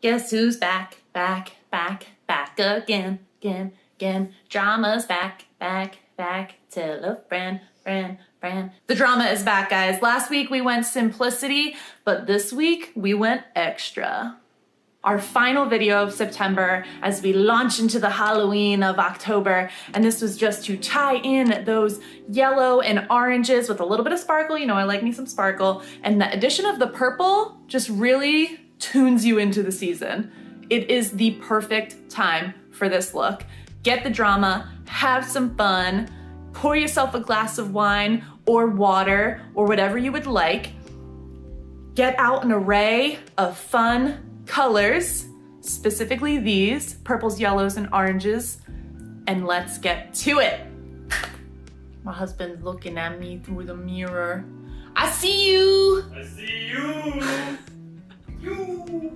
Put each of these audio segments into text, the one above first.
Guess who's back, back, back, back again, again, again. Drama's back, back, back. Tell a friend, friend, friend. The drama is back, guys. Last week we went simplicity, but this week we went extra. Our final video of September as we launch into the Halloween of October, and this was just to tie in those yellow and oranges with a little bit of sparkle. You know, I like me some sparkle, and the addition of the purple just really tunes you into the season. It is the perfect time for this look. Get the drama, have some fun, pour yourself a glass of wine or water or whatever you would like. Get out an array of fun colors, specifically these, purples, yellows, and oranges, and let's get to it. My husband's looking at me through the mirror. I see you! I see you! You!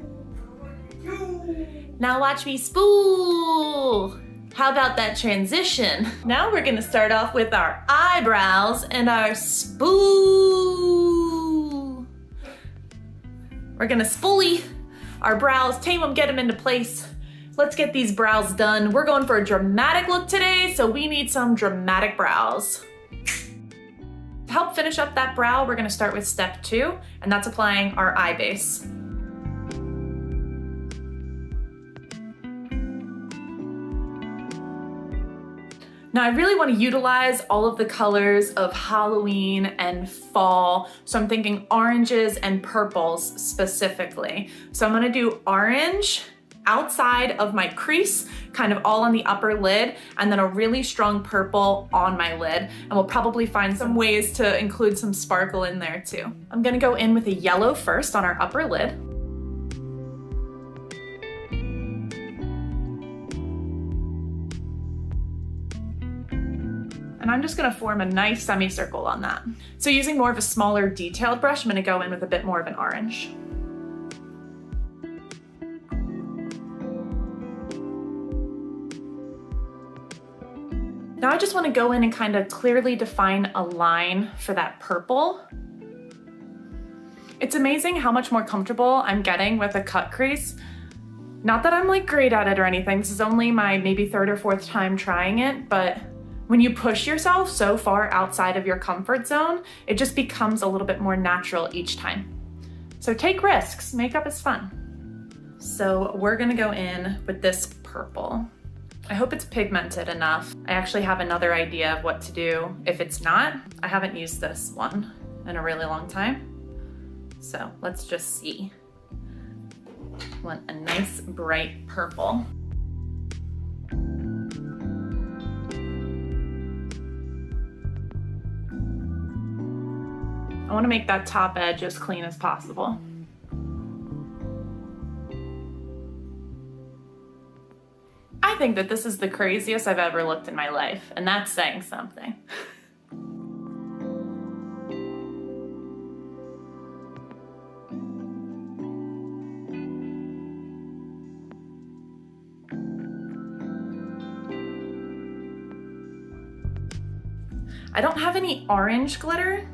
Now watch me spool! How about that transition? Now we're gonna start off with our eyebrows and our spool. We're gonna spoolie our brows, tame them, get them into place. Let's get these brows done. We're going for a dramatic look today, so we need some dramatic brows. To help finish up that brow, we're gonna start with step 2, and that's applying our eye base. Now I really want to utilize all of the colors of Halloween and fall, so I'm thinking oranges and purples specifically. So I'm going to do orange outside of my crease, kind of all on the upper lid, and then a really strong purple on my lid. And we'll probably find some ways to include some sparkle in there too. I'm going to go in with a yellow first on our upper lid. And I'm just gonna form a nice semicircle on that. So using more of a smaller detailed brush, I'm gonna go in with a bit more of an orange. Now I just wanna go in and kind of clearly define a line for that purple. It's amazing how much more comfortable I'm getting with a cut crease. Not that I'm like great at it or anything. This is only my maybe 3rd or 4th time trying it, but when you push yourself so far outside of your comfort zone, it just becomes a little bit more natural each time. So take risks, makeup is fun. So we're gonna go in with this purple. I hope it's pigmented enough. I actually have another idea of what to do if it's not. I haven't used this one in a really long time. So let's just see. Want a nice bright purple. I want to make that top edge as clean as possible. I think that this is the craziest I've ever looked in my life, and that's saying something. I don't have any orange glitter,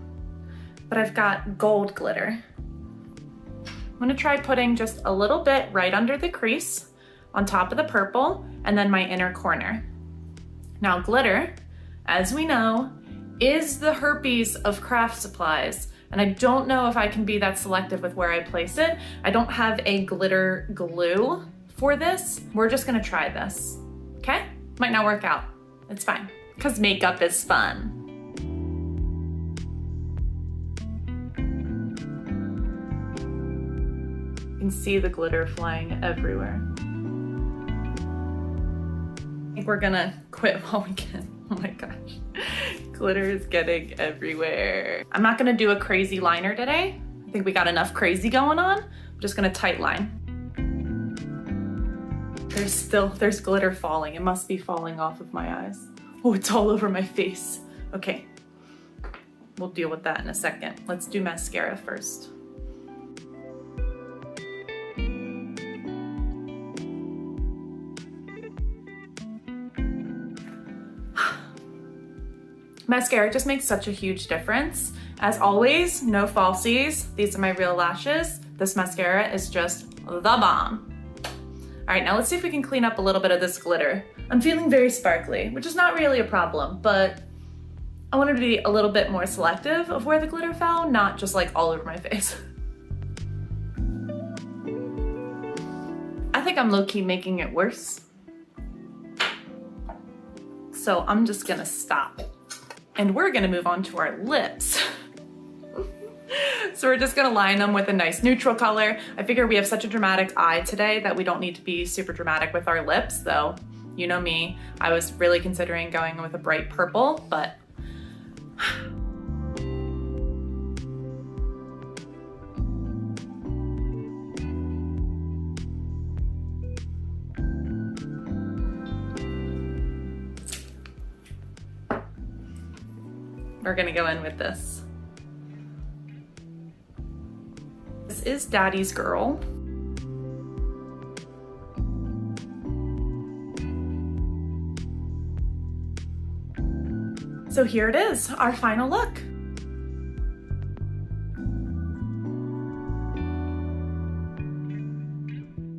but I've got gold glitter. I'm gonna try putting just a little bit right under the crease on top of the purple and then my inner corner. Now glitter, as we know, is the herpes of craft supplies, and I don't know if I can be that selective with where I place it. I don't have a glitter glue for this. We're just gonna try this, okay? Might not work out, it's fine, because makeup is fun. You can see the glitter flying everywhere. I think we're gonna quit while we can. Oh my gosh. Glitter is getting everywhere. I'm not gonna do a crazy liner today. I think we got enough crazy going on. I'm just gonna tight line. There's glitter falling. It must be falling off of my eyes. Oh, it's all over my face. Okay, we'll deal with that in a second. Let's do mascara first. Mascara just makes such a huge difference. As always, no falsies. These are my real lashes. This mascara is just the bomb. All right, now let's see if we can clean up a little bit of this glitter. I'm feeling very sparkly, which is not really a problem, but I wanted to be a little bit more selective of where the glitter fell, not just like all over my face. I think I'm low-key making it worse. So I'm just gonna stop. And we're gonna move on to our lips. So we're just gonna line them with a nice neutral color. I figure we have such a dramatic eye today that we don't need to be super dramatic with our lips, though you know me, I was really considering going with a bright purple, but we're gonna go in with this. This is Daddy's Girl. So here it is, our final look.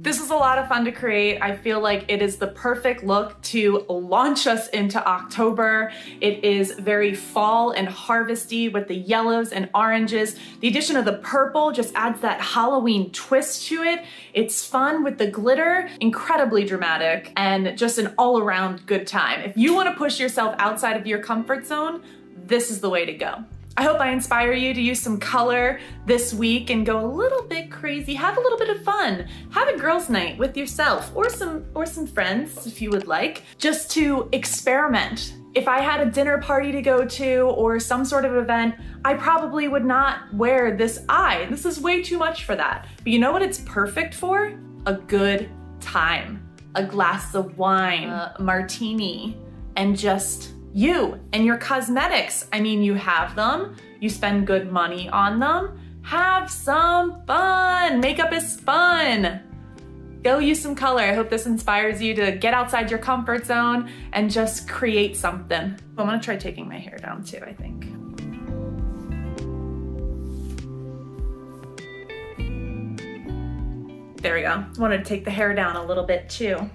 This is a lot of fun to create. I feel like it is the perfect look to launch us into October. It is very fall and harvesty with the yellows and oranges. The addition of the purple just adds that Halloween twist to it. It's fun with the glitter, incredibly dramatic, and just an all-around good time. If you want to push yourself outside of your comfort zone, this is the way to go. I hope I inspire you to use some color this week and go a little bit crazy. Have a little bit of fun. Have a girls' night with yourself or some friends if you would like, just to experiment. If I had a dinner party to go to or some sort of event, I probably would not wear this eye. This is way too much for that. But you know what it's perfect for? A good time. A glass of wine, a martini, and just you and your cosmetics. I mean, you have them, you spend good money on them, have some fun. Makeup is fun. Go use some color. I hope this inspires you to get outside your comfort zone and just create something. I'm gonna try taking my hair down too, I think. There we go. I wanted to take the hair down a little bit too.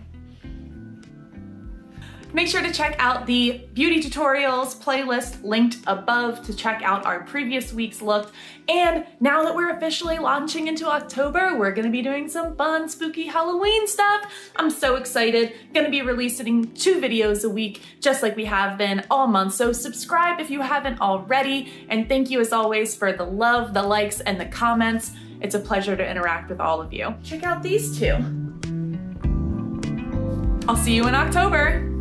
Make sure to check out the beauty tutorials playlist linked above to check out our previous week's look. And now that we're officially launching into October, we're gonna be doing some fun, spooky Halloween stuff. I'm so excited. Gonna be releasing 2 videos a week, just like we have been all month. So subscribe if you haven't already. And thank you as always for the love, the likes, and the comments. It's a pleasure to interact with all of you. Check out these 2. I'll see you in October.